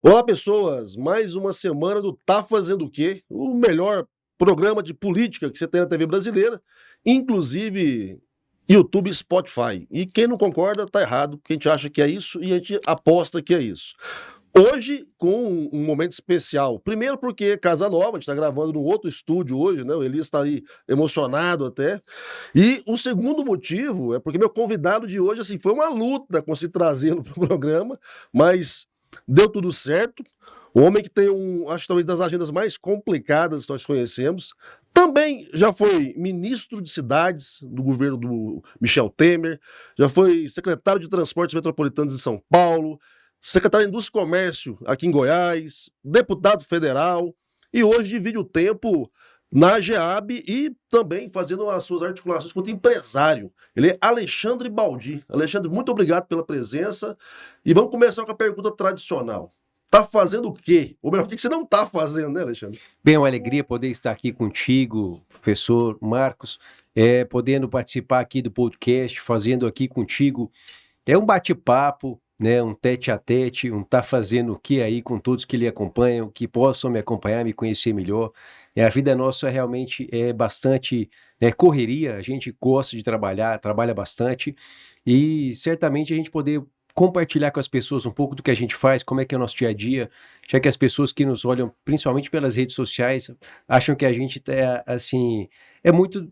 Olá, pessoas! Mais uma semana do Tá Fazendo o Quê? O melhor programa de política que você tem na TV brasileira, inclusive YouTube e Spotify. E quem não concorda tá errado, porque a gente acha que é isso e a gente aposta que é isso. Hoje, com um momento especial. Primeiro porque é Casa Nova, a gente tá gravando no outro estúdio hoje, né? O Elias tá aí emocionado até. E o segundo motivo é porque meu convidado de hoje, assim, foi uma luta conseguir trazê-lo para o programa, mas deu tudo certo. O homem que tem acho que talvez das agendas mais complicadas que nós conhecemos. Também já foi ministro de cidades do governo do Michel Temer, já foi secretário de Transportes Metropolitanos de São Paulo, secretário de Indústria e Comércio aqui em Goiás, deputado federal, e hoje divide o tempo na GEAB e também fazendo as suas articulações quanto empresário. Ele é Alexandre Baldi. Alexandre, muito obrigado pela presença. E vamos começar com a pergunta tradicional. Tá fazendo o quê? Ou melhor, o que você não tá fazendo, né, Alexandre? Bem, é uma alegria poder estar aqui contigo, professor Marcos, podendo participar aqui do podcast, fazendo aqui contigo. É um bate-papo, né, um tete-a-tete, um tá fazendo o que aí com todos que lhe acompanham, que possam me acompanhar, me conhecer melhor. A vida nossa realmente é bastante correria, a gente gosta de trabalhar, trabalha bastante, e certamente a gente poder compartilhar com as pessoas um pouco do que a gente faz, como é que é o nosso dia a dia, já que as pessoas que nos olham, principalmente pelas redes sociais, acham que a gente tá, assim, é muito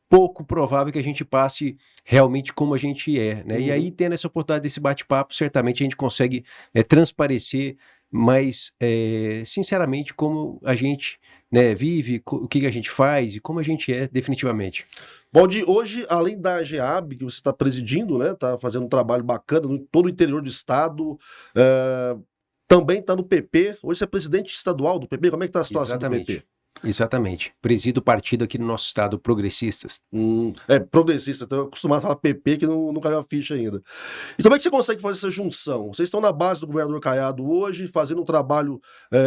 pouco provável que a gente passe realmente como a gente é, né? E aí, tendo essa oportunidade desse bate-papo, certamente a gente consegue transparecer mais sinceramente como a gente vive, o que a gente faz e como a gente é definitivamente. Baldi, hoje, além da GEAB, que você está presidindo, né, tá fazendo um trabalho bacana no todo o interior do estado, também está no PP. Hoje você é presidente estadual do PP. Como é que está a situação do PP? Exatamente. Presido o partido aqui no nosso estado, Progressistas. Progressista, estou acostumado a falar PP, que não caiu a ficha ainda. E como é que você consegue fazer essa junção? Vocês estão na base do governador Caiado hoje, fazendo um trabalho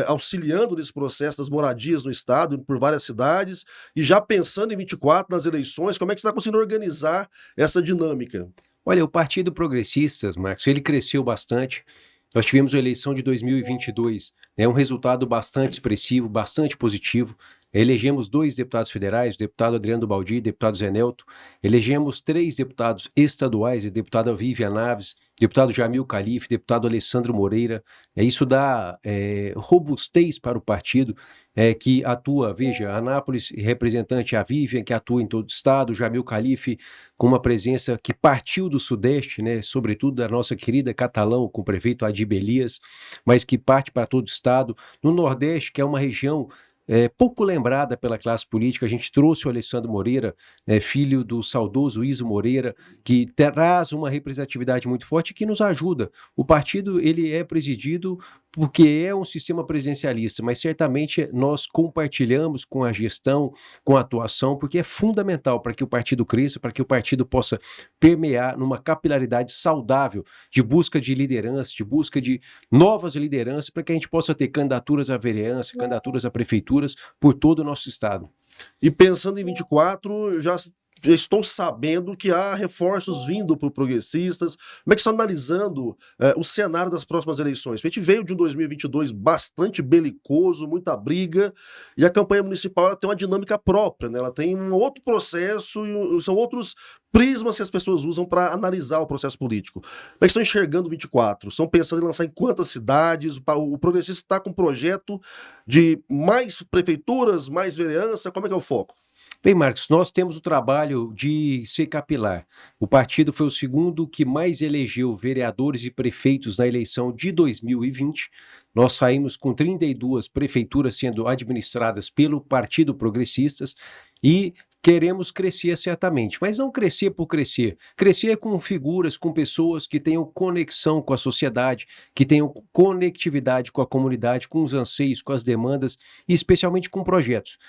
auxiliando nesse processo das moradias no estado, por várias cidades, e já pensando em 24, nas eleições, como é que você está conseguindo organizar essa dinâmica? Olha, o Partido Progressistas, Marcos, ele cresceu bastante. Nós tivemos a eleição de 2022, um resultado bastante expressivo, bastante positivo. Elegemos 2 deputados federais, o deputado Adriano Baldi e o deputado Zé Nelto. Elegemos 3 deputados estaduais, a deputada Vivian Naves, deputado Jamil Calife, deputado Alessandro Moreira. Isso dá robustez para o partido que atua, veja, Anápolis, representante a Vivian, que atua em todo o estado, Jamil Calife, com uma presença que partiu do Sudeste, sobretudo da nossa querida Catalão, com o prefeito Adib Elias, mas que parte para todo o estado. No Nordeste, que é uma região pouco lembrada pela classe política, a gente trouxe o Alessandro Moreira, filho do saudoso Iso Moreira, que traz uma representatividade muito forte que nos ajuda. O partido ele é presidido porque é um sistema presidencialista, mas certamente nós compartilhamos com a gestão, com a atuação, porque é fundamental para que o partido cresça, para que o partido possa permear numa capilaridade saudável de busca de liderança, de busca de novas lideranças, para que a gente possa ter candidaturas à vereança, candidaturas a prefeituras por todo o nosso estado. E pensando em 24, já estou sabendo que há reforços vindo por progressistas. Como é que você está analisando o cenário das próximas eleições? A gente veio de um 2022 bastante belicoso, muita briga, e a campanha municipal ela tem uma dinâmica própria, né? Ela tem um outro processo, são outros prismas que as pessoas usam para analisar o processo político. Como é que estão enxergando o 24? Estão pensando em lançar em quantas cidades? O progressista está com um projeto de mais prefeituras, mais vereança? Como é que é o foco? Bem, Marcos, nós temos o trabalho de ser capilar. O partido foi o segundo que mais elegeu vereadores e prefeitos na eleição de 2020. Nós saímos com 32 prefeituras sendo administradas pelo Partido Progressistas e queremos crescer certamente, mas não crescer por crescer. Crescer com figuras, com pessoas que tenham conexão com a sociedade, que tenham conectividade com a comunidade, com os anseios, com as demandas e especialmente com projetos.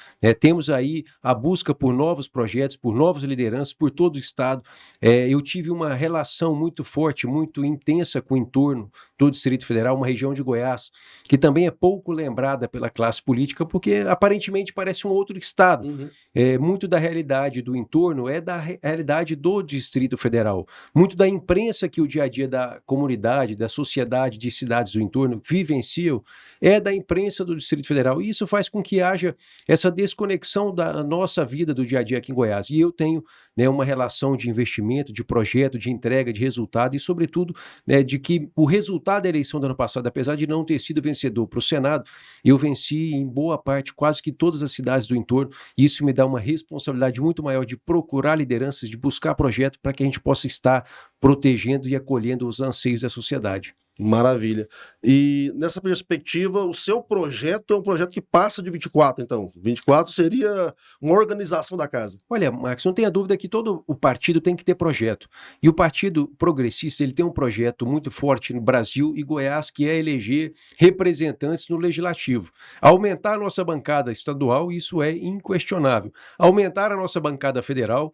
Temos aí a busca por novos projetos, por novas lideranças, por todo o estado. Eu tive uma relação muito forte, muito intensa com o entorno do Distrito Federal, uma região de Goiás, que também é pouco lembrada pela classe política, porque aparentemente parece um outro estado. Muito da realidade do entorno é da realidade do Distrito Federal. Muito da imprensa que o dia a dia da comunidade, da sociedade, de cidades do entorno vivenciam é da imprensa do Distrito Federal. E isso faz com que haja essa desconexão da nossa vida do dia a dia aqui em Goiás. E eu tenho, né, uma relação de investimento, de projeto, de entrega, de resultado e, sobretudo, né, de que o resultado da eleição do ano passado, apesar de não ter sido vencedor para o Senado, eu venci em boa parte quase que todas as cidades do entorno, e isso me dá uma responsabilidade muito maior de procurar lideranças, de buscar projetos para que a gente possa estar protegendo e acolhendo os anseios da sociedade. Maravilha. E nessa perspectiva, o seu projeto é um projeto que passa de 24, então. 24 seria uma organização da casa. Olha, Marcos, não tenha dúvida que todo o partido tem que ter projeto. E o Partido Progressista, ele tem um projeto muito forte no Brasil e Goiás, que é eleger representantes no Legislativo. Aumentar a nossa bancada estadual, isso é inquestionável. Aumentar a nossa bancada federal,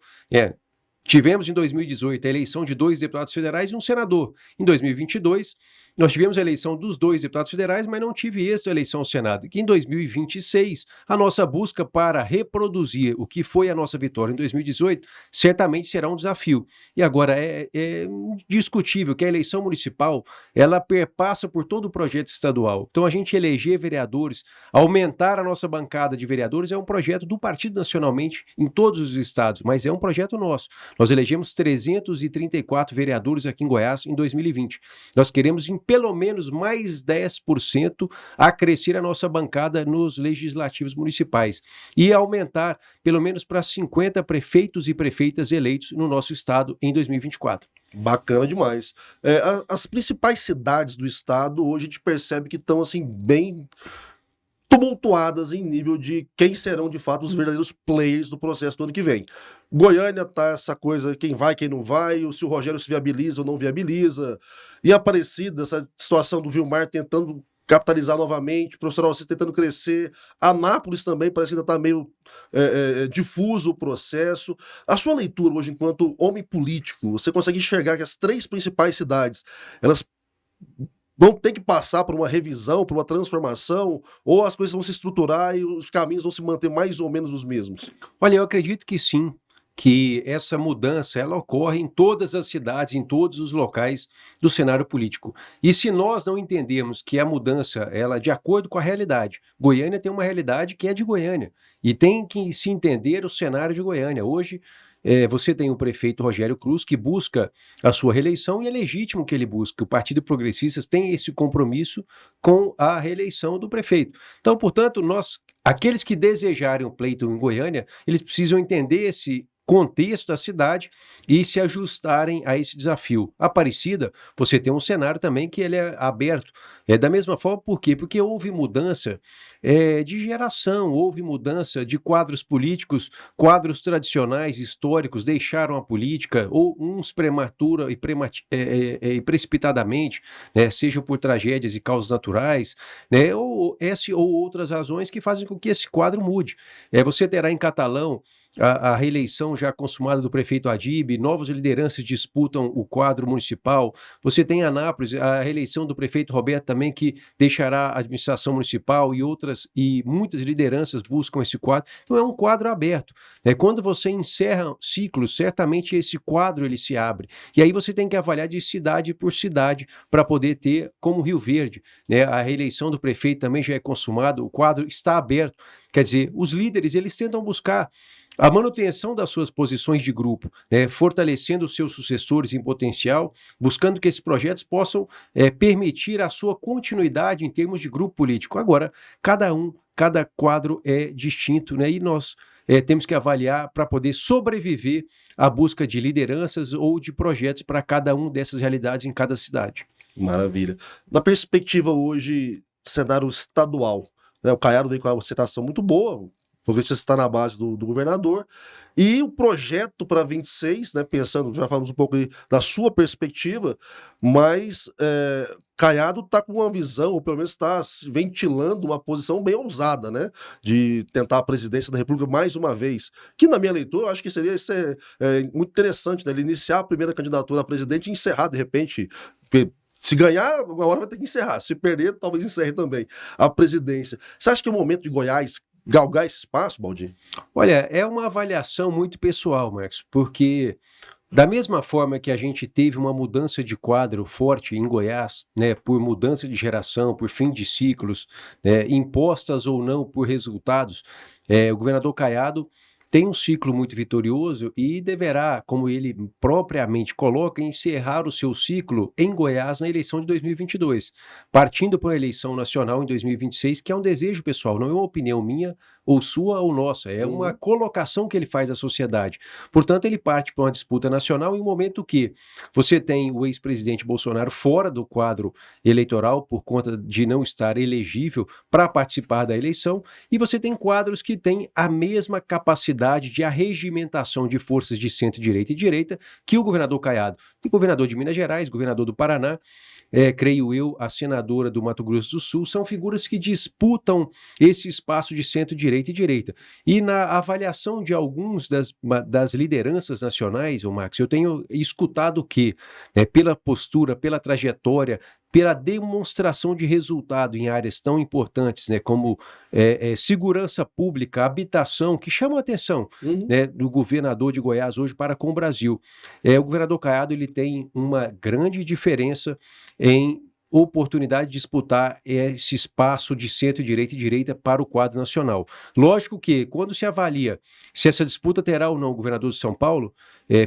tivemos em 2018 a eleição de 2 deputados federais e um senador. Em 2022, nós tivemos a eleição dos 2 deputados federais, mas não tive êxito a eleição ao Senado. E em 2026, a nossa busca para reproduzir o que foi a nossa vitória em 2018 certamente será um desafio. E agora é indiscutível que a eleição municipal ela perpassa por todo o projeto estadual. Então a gente eleger vereadores, aumentar a nossa bancada de vereadores é um projeto do partido nacionalmente em todos os estados, mas é um projeto nosso. Nós elegemos 334 vereadores aqui em Goiás em 2020. Nós queremos, em pelo menos mais 10%, acrescer a nossa bancada nos legislativos municipais e aumentar pelo menos para 50 prefeitos e prefeitas eleitos no nosso estado em 2024. Bacana demais. As principais cidades do estado, hoje a gente percebe que estão assim, bem tumultuadas em nível de quem serão de fato os verdadeiros players do processo do ano que vem. Goiânia tá essa coisa, quem vai, quem não vai, se o Rogério se viabiliza ou não viabiliza, e Aparecida, essa situação do Vilmar tentando capitalizar novamente, o professor Alcides tentando crescer, Anápolis também parece que ainda está meio difuso o processo. A sua leitura hoje enquanto homem político, você consegue enxergar que as 3 principais cidades, elas vão ter que passar por uma revisão, por uma transformação, ou as coisas vão se estruturar e os caminhos vão se manter mais ou menos os mesmos? Olha, eu acredito que sim, que essa mudança ela ocorre em todas as cidades, em todos os locais do cenário político. E se nós não entendermos que a mudança ela é de acordo com a realidade, Goiânia tem uma realidade que é de Goiânia, e tem que se entender o cenário de Goiânia. Hoje, você tem o prefeito Rogério Cruz, que busca a sua reeleição, e é legítimo que ele busque. O Partido Progressistas tem esse compromisso com a reeleição do prefeito. Então, portanto, aqueles que desejarem o pleito em Goiânia, eles precisam entender esse contexto da cidade e se ajustarem a esse desafio. Aparecida, você tem um cenário também que ele é aberto. Da mesma forma, por quê? Porque houve mudança de geração, houve mudança de quadros políticos, quadros tradicionais, históricos, deixaram a política, ou uns prematura e precipitadamente, seja por tragédias e causas naturais, ou outras razões que fazem com que esse quadro mude. Você terá em Catalão a reeleição já consumada do prefeito Adib, novas lideranças disputam o quadro municipal. Você tem em Anápolis a reeleição do prefeito Roberto também, que deixará a administração municipal, e muitas lideranças buscam esse quadro. Então é um quadro aberto. Quando você encerra ciclos, certamente esse quadro ele se abre. E aí você tem que avaliar de cidade por cidade para poder ter, como Rio Verde, a reeleição do prefeito também já é consumada, o quadro está aberto. Quer dizer, os líderes eles tentam buscar a manutenção das suas posições de grupo, fortalecendo os seus sucessores em potencial, buscando que esses projetos possam permitir a sua continuidade em termos de grupo político. Agora, cada quadro é distinto, e nós temos que avaliar para poder sobreviver à busca de lideranças ou de projetos para cada uma dessas realidades em cada cidade. Maravilha. Na perspectiva hoje, cenário estadual, o Caiado veio com uma citação muito boa, porque você está na base do governador, e o projeto para 26, pensando, já falamos um pouco aí da sua perspectiva, mas Caiado está com uma visão, ou pelo menos está ventilando uma posição bem ousada, de tentar a presidência da República mais uma vez, que na minha leitura eu acho que seria muito interessante, ele iniciar a primeira candidatura a presidente e encerrar de repente. Se ganhar, uma hora vai ter que encerrar. Se perder, talvez encerre também a presidência. Você acha que é o momento de Goiás galgar esse espaço, Baldi? Olha, é uma avaliação muito pessoal, Marcos, porque da mesma forma que a gente teve uma mudança de quadro forte em Goiás, né, por mudança de geração, por fim de ciclos, impostas ou não por resultados, o governador Caiado tem um ciclo muito vitorioso e deverá, como ele propriamente coloca, encerrar o seu ciclo em Goiás na eleição de 2022, partindo para a eleição nacional em 2026, que é um desejo pessoal, não é uma opinião minha ou sua ou nossa, é uma colocação que ele faz à sociedade. Portanto, ele parte para uma disputa nacional em um momento que você tem o ex-presidente Bolsonaro fora do quadro eleitoral por conta de não estar elegível para participar da eleição, e você tem quadros que têm a mesma capacidade de arregimentação de forças de centro-direita e direita que o governador Caiado. Tem governador de Minas Gerais, governador do Paraná, creio eu, a senadora do Mato Grosso do Sul, são figuras que disputam esse espaço de centro-direita e direita. E na avaliação de alguns das lideranças nacionais, Max, eu tenho escutado que, pela postura, pela trajetória, pela demonstração de resultado em áreas tão importantes, como segurança pública, habitação, que chamam a atenção do governador de Goiás hoje para com o Brasil. O governador Caiado ele tem uma grande diferença em oportunidade de disputar esse espaço de centro-direita e direita para o quadro nacional. Lógico que, quando se avalia se essa disputa terá ou não o governador de São Paulo,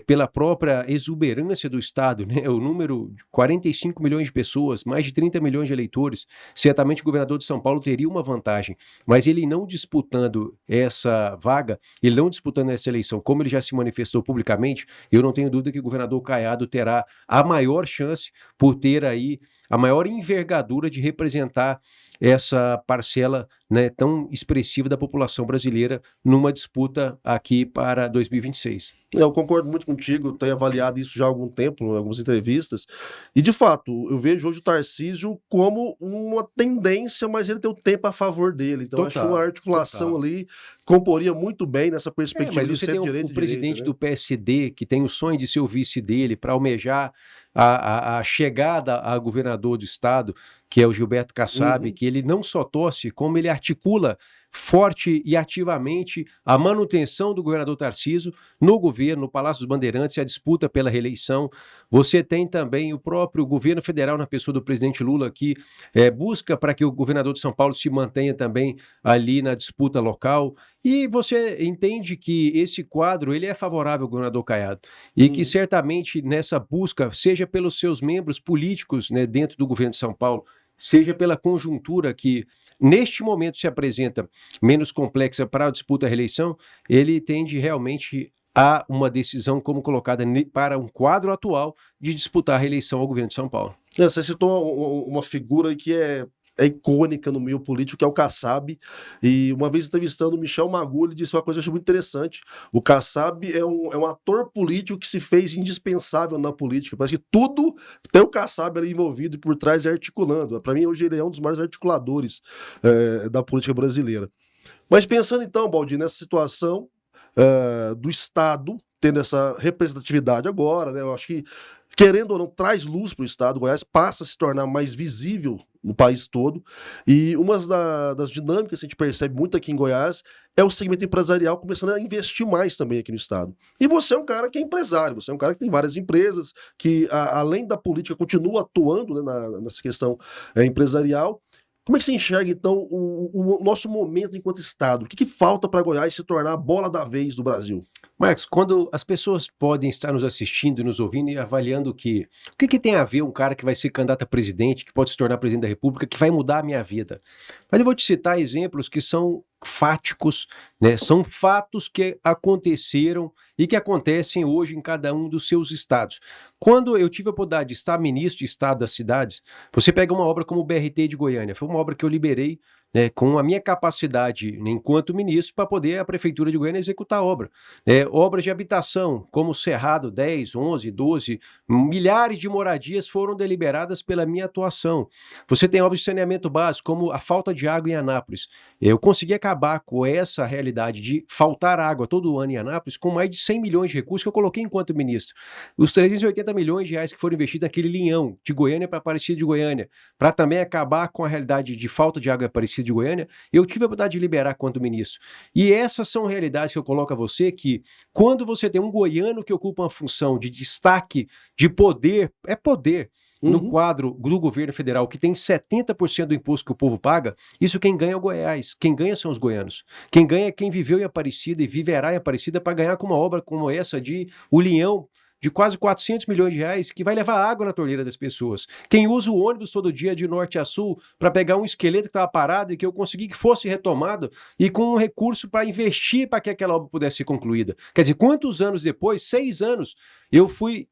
pela própria exuberância do Estado, o número de 45 milhões de pessoas, mais de 30 milhões de eleitores, certamente o governador de São Paulo teria uma vantagem, mas ele não disputando essa vaga, ele não disputando essa eleição, como ele já se manifestou publicamente, eu não tenho dúvida que o governador Caiado terá a maior chance por ter aí a maior envergadura de representar essa parcela tão expressiva da população brasileira numa disputa aqui para 2026. Eu concordo muito contigo, eu tenho avaliado isso já há algum tempo, em algumas entrevistas, e de fato, eu vejo hoje o Tarcísio como uma tendência, mas ele tem o tempo a favor dele, então acho que uma articulação ali comporia muito bem nessa perspectiva mas de você tem centro-direita o presidente do PSD, que tem o sonho de ser o vice dele, para almejar a chegada a governador do estado, que é o Gilberto Kassab, que ele não só torce, como ele articula forte e ativamente a manutenção do governador Tarcísio no governo, no Palácio dos Bandeirantes, a disputa pela reeleição. Você tem também o próprio governo federal, na pessoa do presidente Lula, que busca para que o governador de São Paulo se mantenha também ali na disputa local. E você entende que esse quadro ele é favorável ao governador Caiado e que certamente nessa busca, seja pelos seus membros políticos dentro do governo de São Paulo, seja pela conjuntura que neste momento se apresenta menos complexa para a disputa à reeleição, ele tende realmente a uma decisão como colocada para um quadro atual de disputar a reeleição ao governo de São Paulo. Você citou uma figura que é icônica no meio político, que é o Kassab, e uma vez entrevistando o Michel Magoo, ele disse uma coisa que eu achei muito interessante. O Kassab é um ator político que se fez indispensável na política, parece que tudo tem o Kassab ali envolvido e por trás articulando. Para mim hoje ele é um dos maiores articuladores da política brasileira. Mas pensando então, Baldi, nessa situação do Estado tendo essa representatividade agora, eu acho que, querendo ou não, traz luz para o Estado. Goiás passa a se tornar mais visível no país todo, e uma das dinâmicas que a gente percebe muito aqui em Goiás é o segmento empresarial começando a investir mais também aqui no Estado. E você é um cara que é empresário, você é um cara que tem várias empresas, que além da política continua atuando nessa questão empresarial. Como é que você enxerga, então, o nosso momento enquanto Estado? O que falta para Goiás se tornar a bola da vez do Brasil? Marcos, quando as pessoas podem estar nos assistindo, nos ouvindo e avaliando o que tem a ver um cara que vai ser candidato a presidente, que pode se tornar presidente da República, que vai mudar a minha vida. Mas eu vou te citar exemplos que são fáticos, são fatos que aconteceram e que acontecem hoje em cada um dos seus estados. Quando eu tive a oportunidade de estar ministro de Estado das cidades, você pega uma obra como o BRT de Goiânia, foi uma obra que eu liberei com a minha capacidade enquanto ministro para poder a Prefeitura de Goiânia executar a obra. Obras de habitação, como Cerrado 10, 11, 12, milhares de moradias foram deliberadas pela minha atuação. Você tem obras de saneamento básico, como a falta de água em Anápolis. Eu consegui acabar com essa realidade de faltar água todo ano em Anápolis com mais de 100 milhões de recursos que eu coloquei enquanto ministro. Os 380 milhões de reais que foram investidos naquele linhão de Goiânia para Aparecida de Goiânia, para também acabar com a realidade de falta de água em Aparecida Aparecida de Goiânia, eu tive a oportunidade de liderar quanto ministro. E essas são realidades que eu coloco a você, que quando você tem um goiano que ocupa uma função de destaque, de poder, é poder, no quadro do governo federal, que tem 70% do imposto que o povo paga, isso quem ganha é o Goiás. Quem ganha são os goianos. Quem ganha é quem viveu em Aparecida e viverá em Aparecida para ganhar com uma obra como essa de O Leão, de quase 400 milhões de reais, que vai levar água na torneira das pessoas. Quem usa o ônibus todo dia de norte a sul para pegar um esqueleto que estava parado e que eu consegui que fosse retomado e com um recurso para investir para que aquela obra pudesse ser concluída. Quer dizer, quantos anos depois, 6 anos, eu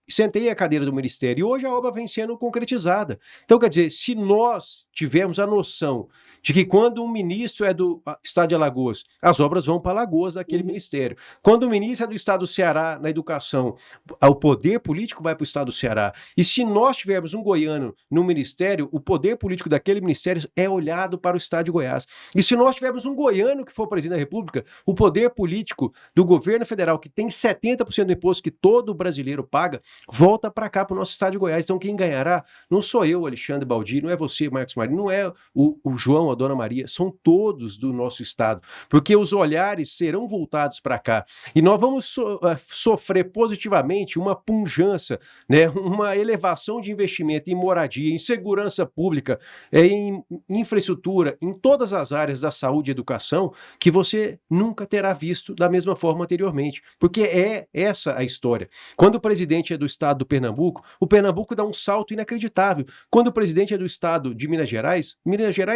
sentei a cadeira do ministério e hoje a obra vem sendo concretizada. Então, quer dizer, se nós tivermos a noção de que quando um ministro é do estado de Alagoas, as obras vão para Alagoas daquele ministério. Quando o ministro é do estado do Ceará na educação, o poder político vai para o estado do Ceará. E se nós tivermos um goiano no ministério, o poder político daquele ministério é olhado para o estado de Goiás. E se nós tivermos um goiano que for presidente da República, o poder político do governo federal, que tem 70% do imposto que todo brasileiro paga, volta para cá, para o nosso estado de Goiás. Então quem ganhará não sou eu, Alexandre Baldi, não é você, Marcos Marinho, não é o João, a Dona Maria, são todos do nosso estado, porque os olhares serão voltados para cá. E nós vamos sofrer positivamente uma pujança, né, uma elevação de investimento em moradia, em segurança pública, em infraestrutura, em todas as áreas da saúde e educação, que você nunca terá visto da mesma forma anteriormente, porque é essa a história. Quando o presidente é do estado do Pernambuco, o Pernambuco dá um salto inacreditável. Quando o presidente é do estado de Minas Gerais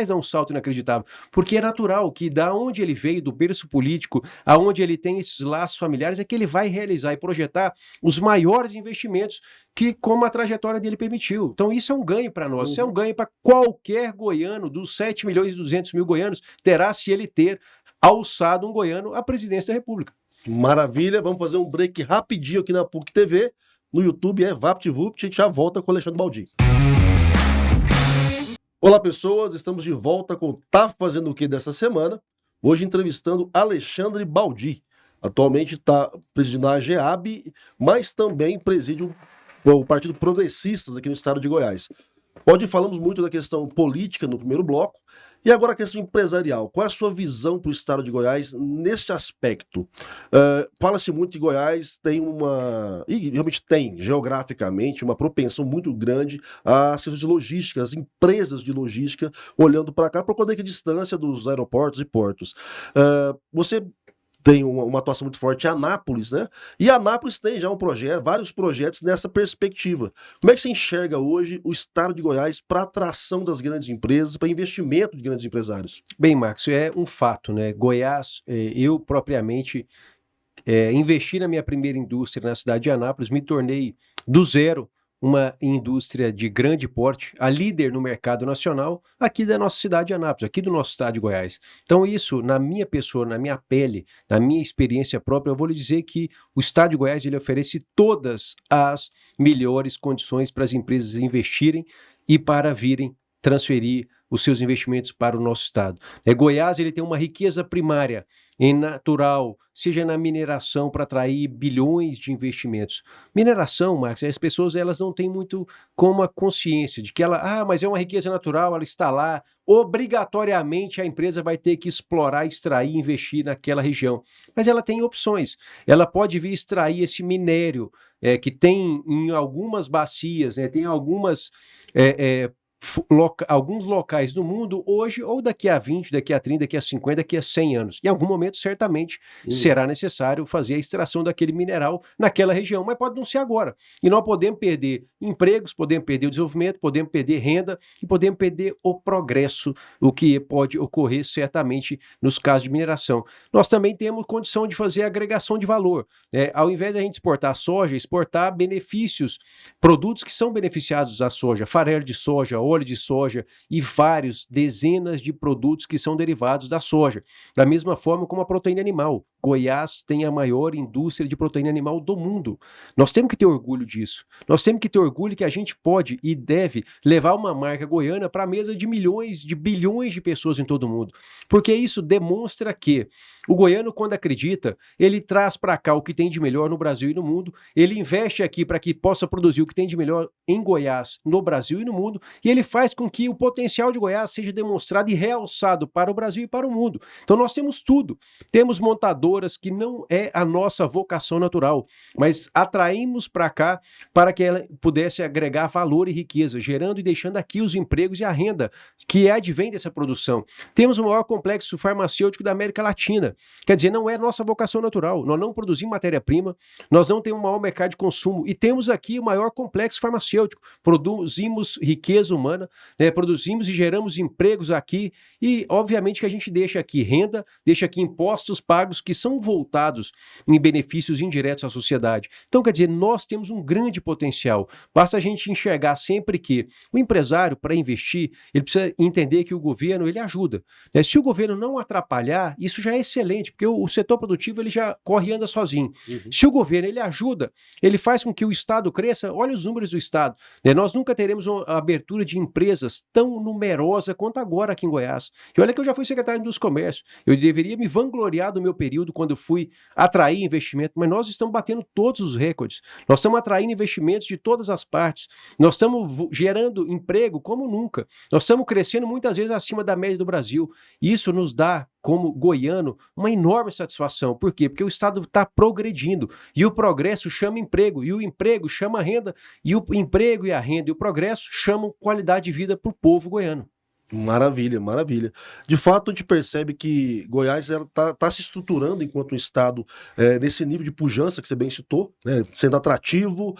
dá um salto inacreditável, porque é natural que da onde ele veio, do berço político, aonde ele tem esses laços familiares, é que ele vai realizar e projetar os maiores investimentos que como a trajetória dele permitiu. Então isso é um ganho para nós, isso é um ganho para qualquer goiano, dos 7 milhões e 200 mil goianos, terá se ele ter alçado um goiano à presidência da República. Maravilha, vamos fazer um break rapidinho aqui na PUC TV, no YouTube é VaptVupt, a gente já volta com o Alexandre Baldi. Olá pessoas, estamos de volta com o Tá Fazendo o Que dessa semana, hoje entrevistando Alexandre Baldi. Atualmente está presidindo a AGEAB, mas também preside o Partido Progressistas aqui no estado de Goiás. Onde falamos muito da questão política no primeiro bloco, e agora a questão empresarial. Qual é a sua visão para o estado de Goiás neste aspecto? Fala-se muito que Goiás tem e realmente tem, geograficamente, uma propensão muito grande a serviços de logística, as empresas de logística olhando para cá, por conta da distância dos aeroportos e portos. Você tem uma atuação muito forte em Anápolis, né? E Anápolis tem já vários projetos nessa perspectiva. Como é que você enxerga hoje o estado de Goiás para atração das grandes empresas, para investimento de grandes empresários? Bem, Marcos, é um fato, né? Goiás, eu propriamente investi na minha primeira indústria na cidade de Anápolis, me tornei do zero uma indústria de grande porte, a líder no mercado nacional aqui da nossa cidade de Anápolis, aqui do nosso estado de Goiás. Então isso, na minha pessoa, na minha pele, na minha experiência própria, eu vou lhe dizer que o estado de Goiás ele oferece todas as melhores condições para as empresas investirem e para virem transferir os seus investimentos para o nosso estado. Goiás ele tem uma riqueza primária em natural, seja na mineração para atrair bilhões de investimentos. Mineração, Marcos, as pessoas elas não têm muito como a consciência de que mas é uma riqueza natural, ela está lá, obrigatoriamente a empresa vai ter que explorar, extrair, investir naquela região. Mas ela tem opções, ela pode vir extrair esse minério que tem em algumas bacias, né, tem alguns locais do mundo hoje, ou daqui a 20, daqui a 30, daqui a 50, daqui a 100 anos. Em algum momento, certamente, será necessário fazer a extração daquele mineral naquela região, mas pode não ser agora. E nós podemos perder empregos, podemos perder o desenvolvimento, podemos perder renda e podemos perder o progresso, o que pode ocorrer certamente nos casos de mineração. Nós também temos condição de fazer agregação de valor, né? Ao invés de a gente exportar soja, exportar benefícios, produtos que são beneficiados da soja, farelo de soja, óleo de soja e dezenas de produtos que são derivados da soja. Da mesma forma como a proteína animal. Goiás tem a maior indústria de proteína animal do mundo. Nós temos que ter orgulho disso. Nós temos que ter orgulho que a gente pode e deve levar uma marca goiana para a mesa de milhões, de bilhões de pessoas em todo o mundo. Porque isso demonstra que o goiano, quando acredita, ele traz para cá o que tem de melhor no Brasil e no mundo, ele investe aqui para que possa produzir o que tem de melhor em Goiás, no Brasil e no mundo, e ele faz com que o potencial de Goiás seja demonstrado e realçado para o Brasil e para o mundo. Então nós temos tudo. Temos montadoras que não é a nossa vocação natural, mas atraímos para cá para que ela pudesse agregar valor e riqueza, gerando e deixando aqui os empregos e a renda que advém dessa produção. Temos o maior complexo farmacêutico da América Latina. Quer dizer, não é nossa vocação natural. Nós não produzimos matéria-prima, nós não temos o maior mercado de consumo e temos aqui o maior complexo farmacêutico. Produzimos riqueza humana, né? Produzimos e geramos empregos aqui e, obviamente, que a gente deixa aqui renda, deixa aqui impostos pagos que são voltados em benefícios indiretos à sociedade. Então, quer dizer, nós temos um grande potencial. Basta a gente enxergar sempre que o empresário, para investir, ele precisa entender que o governo, ele ajuda, né? Se o governo não atrapalhar, isso já é excelente, porque o setor produtivo, ele já corre e anda sozinho. Se o governo, ele ajuda, ele faz com que o Estado cresça. Olha os números do Estado, né? Nós nunca teremos uma abertura de empresas tão numerosa quanto agora aqui em Goiás. E olha que eu já fui secretário dos Comércios. Eu deveria me vangloriar do meu período quando eu fui atrair investimento, mas nós estamos batendo todos os recordes. Nós estamos atraindo investimentos de todas as partes. Nós estamos gerando emprego como nunca. Nós estamos crescendo muitas vezes acima da média do Brasil. Isso nos dá, como goiano, uma enorme satisfação. Por quê? Porque o Estado está progredindo. E o progresso chama emprego. E o emprego chama renda. E o emprego e a renda e o progresso chamam qualidade de vida para o povo goiano. Maravilha, maravilha. De fato, a gente percebe que Goiás está se estruturando enquanto um estado nesse nível de pujança que você bem citou, né, sendo atrativo,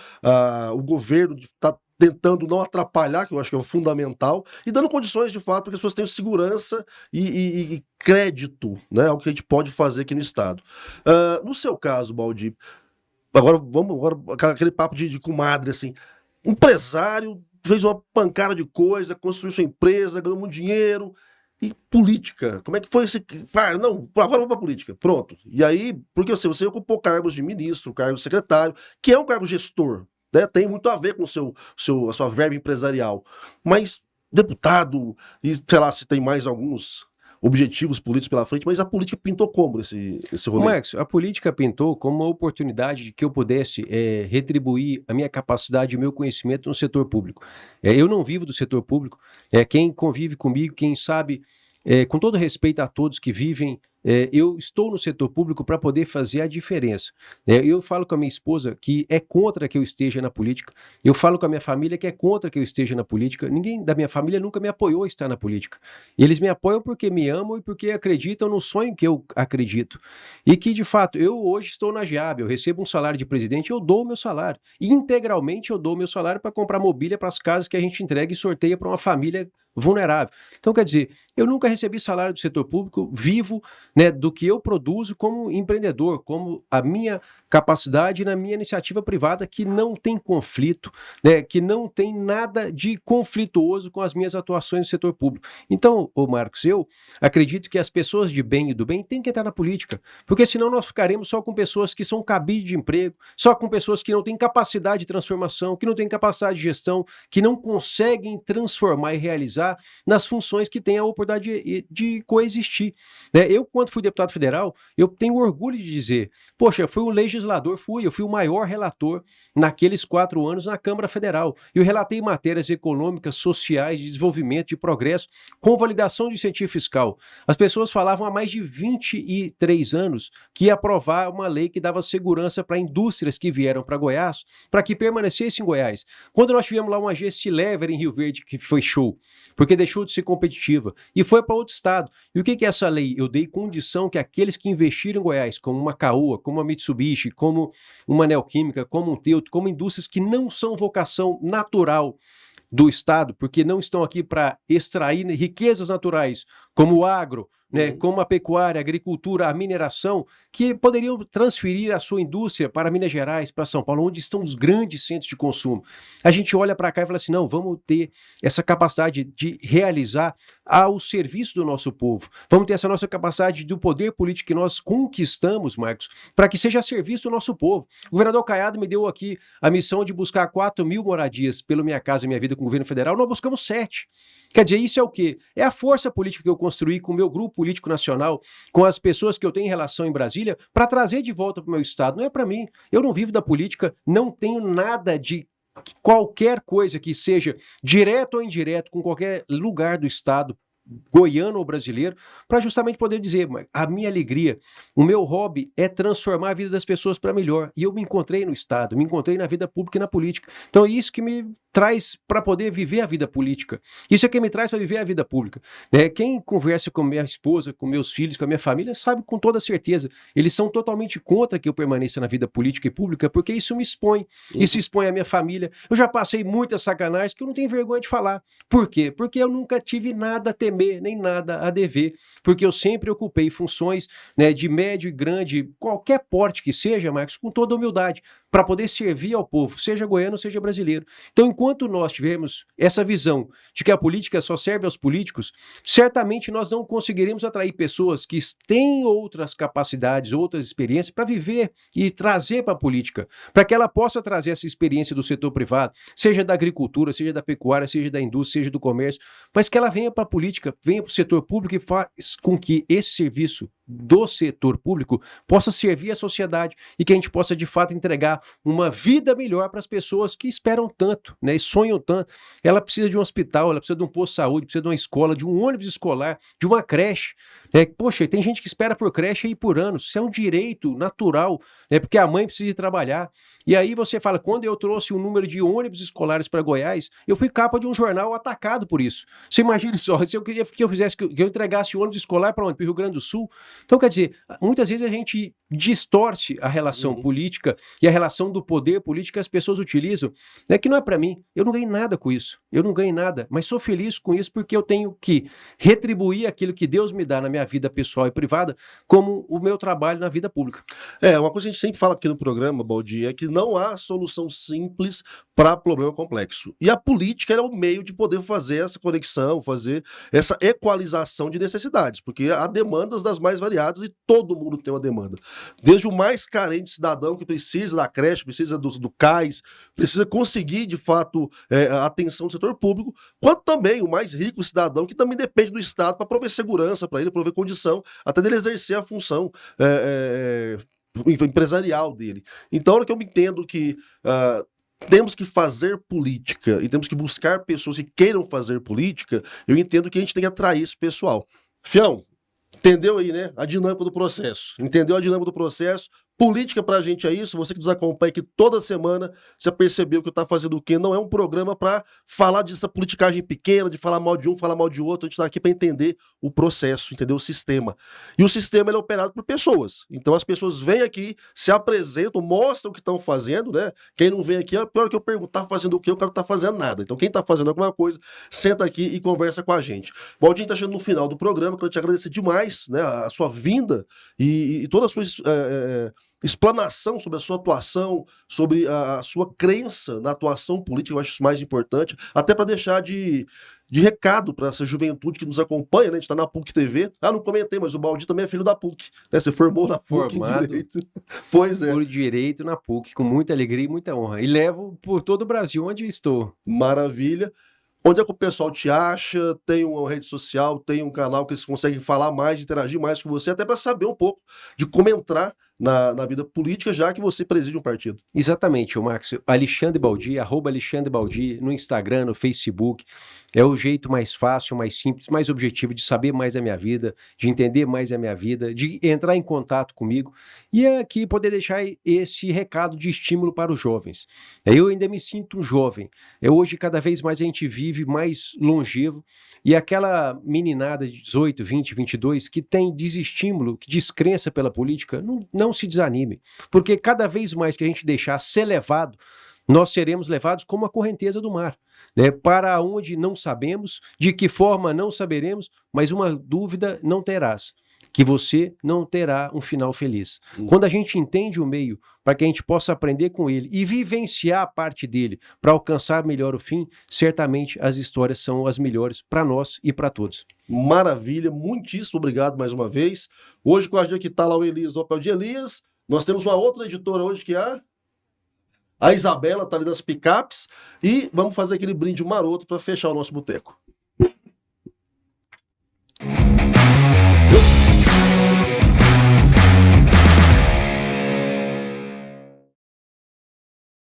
o governo está tentando não atrapalhar, que eu acho que é o fundamental, e dando condições, de fato, para que as pessoas tenham segurança e crédito, né, ao que a gente pode fazer aqui no estado. No seu caso, Baldi, agora aquele papo de comadre, assim, empresário, fez uma pancada de coisa, construiu sua empresa, ganhou muito dinheiro. E política, como é que foi esse... não, agora eu vou pra política, pronto. E aí, porque você ocupou cargos de ministro, cargo de secretário, que é um cargo gestor, né? Tem muito a ver com a sua verba empresarial. Mas deputado, e sei lá se tem mais alguns objetivos políticos pela frente, mas a política pintou como esse rolê? Marcos, a política pintou como uma oportunidade de que eu pudesse retribuir a minha capacidade e o meu conhecimento no setor público. Eu não vivo do setor público, quem convive comigo, quem sabe, com todo respeito a todos que vivem, eu estou no setor público para poder fazer a diferença. Eu falo com a minha esposa que é contra que eu esteja na política, eu falo com a minha família que é contra que eu esteja na política. Ninguém da minha família nunca me apoiou a estar na política. Eles me apoiam porque me amam e porque acreditam no sonho que eu acredito. E que, de fato, eu hoje estou na GEAB, eu recebo um salário de presidente, eu dou o meu salário. E integralmente eu dou o meu salário para comprar mobília para as casas que a gente entrega e sorteia para uma família vulnerável. Então, quer dizer, eu nunca recebi salário do setor público, vivo, né, do que eu produzo como empreendedor, como a minha capacidade na minha iniciativa privada, que não tem conflito, né, que não tem nada de conflituoso com as minhas atuações no setor público. Então, Marcos, eu acredito que as pessoas de bem e do bem têm que entrar na política, porque senão nós ficaremos só com pessoas que são cabide de emprego, só com pessoas que não têm capacidade de transformação, que não têm capacidade de gestão, que não conseguem transformar e realizar nas funções que têm a oportunidade de coexistir. Eu, quando fui deputado federal, eu tenho orgulho de dizer, poxa, eu fui um legislador, eu fui o maior relator naqueles 4 anos na Câmara Federal. Eu relatei matérias econômicas, sociais, de desenvolvimento, de progresso, com validação de incentivo fiscal. As pessoas falavam há mais de 23 anos que ia aprovar uma lei que dava segurança para indústrias que vieram para Goiás, para que permanecessem em Goiás. Quando nós tivemos lá uma agência Lever em Rio Verde, que foi show, porque deixou de ser competitiva e foi para outro estado. E o que é essa lei? Eu dei condição que aqueles que investiram em Goiás, como uma Caoa, como uma Mitsubishi, como uma Neoquímica, como um Teuto, como indústrias que não são vocação natural do estado, porque não estão aqui para extrair riquezas naturais, como o agro, né, como a pecuária, a agricultura, a mineração, que poderiam transferir a sua indústria para Minas Gerais, para São Paulo, onde estão os grandes centros de consumo. A gente olha para cá e fala assim, não, vamos ter essa capacidade de realizar ao serviço do nosso povo. Vamos ter essa nossa capacidade do poder político que nós conquistamos, Marcos, para que seja a serviço do nosso povo. O governador Caiado me deu aqui a missão de buscar 4.000 moradias pelo Minha Casa Minha Vida com o governo federal, nós buscamos 7. Quer dizer, isso é o quê? É a força política que eu construí com o meu grupo político nacional, com as pessoas que eu tenho em relação em Brasília, para trazer de volta para o meu estado. Não é para mim. Eu não vivo da política, não tenho nada de qualquer coisa que seja direto ou indireto com qualquer lugar do estado, goiano ou brasileiro, para justamente poder dizer, a minha alegria, o meu hobby é transformar a vida das pessoas para melhor. E eu me encontrei no Estado, me encontrei na vida pública e na política. Então é isso que me traz para poder viver a vida política. Isso é que me traz para viver a vida pública. Quem conversa com minha esposa, com meus filhos, com a minha família, sabe com toda certeza. Eles são totalmente contra que eu permaneça na vida política e pública, porque isso me expõe. Isso expõe a minha família. Eu já passei muitas sacanagens que eu não tenho vergonha de falar. Por quê? Porque eu nunca tive nada a temer, nem nada a dever. Porque eu sempre ocupei funções, de médio e grande, qualquer porte que seja, Marcos, com toda humildade, para poder servir ao povo, seja goiano, seja brasileiro. Então, enquanto nós tivermos essa visão de que a política só serve aos políticos, certamente nós não conseguiremos atrair pessoas que têm outras capacidades, outras experiências para viver e trazer para a política, para que ela possa trazer essa experiência do setor privado, seja da agricultura, seja da pecuária, seja da indústria, seja do comércio, mas que ela venha para a política, venha para o setor público e faz com que esse serviço do setor público possa servir à sociedade e que a gente possa de fato entregar uma vida melhor para as pessoas que esperam tanto, e sonham tanto. Ela precisa de um hospital, ela precisa de um posto de saúde, precisa de uma escola, de um ônibus escolar, de uma creche. Poxa, tem gente que espera por creche aí por anos. Isso é um direito natural, porque a mãe precisa trabalhar. E aí você fala, quando eu trouxe um número de ônibus escolares para Goiás, eu fui capa de um jornal atacado por isso. Você imagina só, se eu queria que eu entregasse ônibus escolar para onde? Para o Rio Grande do Sul? Então, quer dizer, muitas vezes a gente distorce a relação política e a relação do poder político que as pessoas utilizam, que não é para mim. Eu não ganho nada com isso. Eu não ganho nada, mas sou feliz com isso porque eu tenho que retribuir aquilo que Deus me dá na minha vida pessoal e privada como o meu trabalho na vida pública. Uma coisa que a gente sempre fala aqui no programa, Baldi, é que não há solução simples para problema complexo. E a política é o meio de poder fazer essa conexão, fazer essa equalização de necessidades, porque há demandas das mais variadas e todo mundo tem uma demanda. Desde o mais carente cidadão que precisa da creche, precisa do CAIS, precisa conseguir, de fato, a atenção do setor público, quanto também o mais rico cidadão que também depende do Estado para prover segurança para ele, prover condição, até dele exercer a função empresarial dele. Então, é que eu me entendo que temos que fazer política e temos que buscar pessoas que queiram fazer política, eu entendo que a gente tem que atrair esse pessoal. Fião, entendeu aí, a dinâmica do processo? Entendeu a dinâmica do processo? Política pra gente é isso, você que nos acompanha aqui toda semana, já percebeu que eu Tá Fazendo o Quê? Não é um programa pra falar dessa politicagem pequena, de falar mal de um, falar mal de outro, a gente tá aqui pra entender o processo, entender o sistema. E o sistema ele é operado por pessoas, então as pessoas vêm aqui, se apresentam, mostram o que estão fazendo, Quem não vem aqui, pior que eu pergunto, tá fazendo o quê? O cara não tá fazendo nada. Então quem tá fazendo alguma coisa, senta aqui e conversa com a gente. Baldinho tá chegando no final do programa, quero te agradecer demais, a sua vinda e toda a sua explanação sobre a sua atuação, sobre a sua crença na atuação política, eu acho isso mais importante, até para deixar de recado para essa juventude que nos acompanha, a gente está na PUC TV. Não comentei, mas o Baldi também é filho da PUC, Você formou na PUC em Direito. Pois é. Por Direito na PUC, com muita alegria e muita honra. E levo por todo o Brasil onde estou. Maravilha. Onde é que o pessoal te acha? Tem uma rede social, tem um canal que eles conseguem falar mais, interagir mais com você, até para saber um pouco de como entrar na vida política, já que você preside um partido. Exatamente, Marcos. Alexandre Baldi, @Alexandre Baldi, no Instagram, no Facebook. É o jeito mais fácil, mais simples, mais objetivo de saber mais da minha vida, de entender mais a minha vida, de entrar em contato comigo e aqui poder deixar esse recado de estímulo para os jovens. Eu ainda me sinto um jovem. Hoje, cada vez mais a gente vive mais longevo e aquela meninada de 18, 20, 22 que tem desestímulo, que descrença pela política, não se desanime, porque cada vez mais que a gente deixar ser levado, nós seremos levados como a correnteza do mar, para onde não sabemos, de que forma não saberemos, mas uma dúvida não terás, que você não terá um final feliz. Quando a gente entende o meio, para que a gente possa aprender com ele e vivenciar a parte dele para alcançar melhor o fim, certamente as histórias são as melhores para nós e para todos. Maravilha, muitíssimo obrigado mais uma vez. Hoje com a gente aqui está lá o Elias, do Opel de Elias. Nós temos uma outra editora hoje que é a Isabela, está ali das picapes. E vamos fazer aquele brinde maroto para fechar o nosso boteco.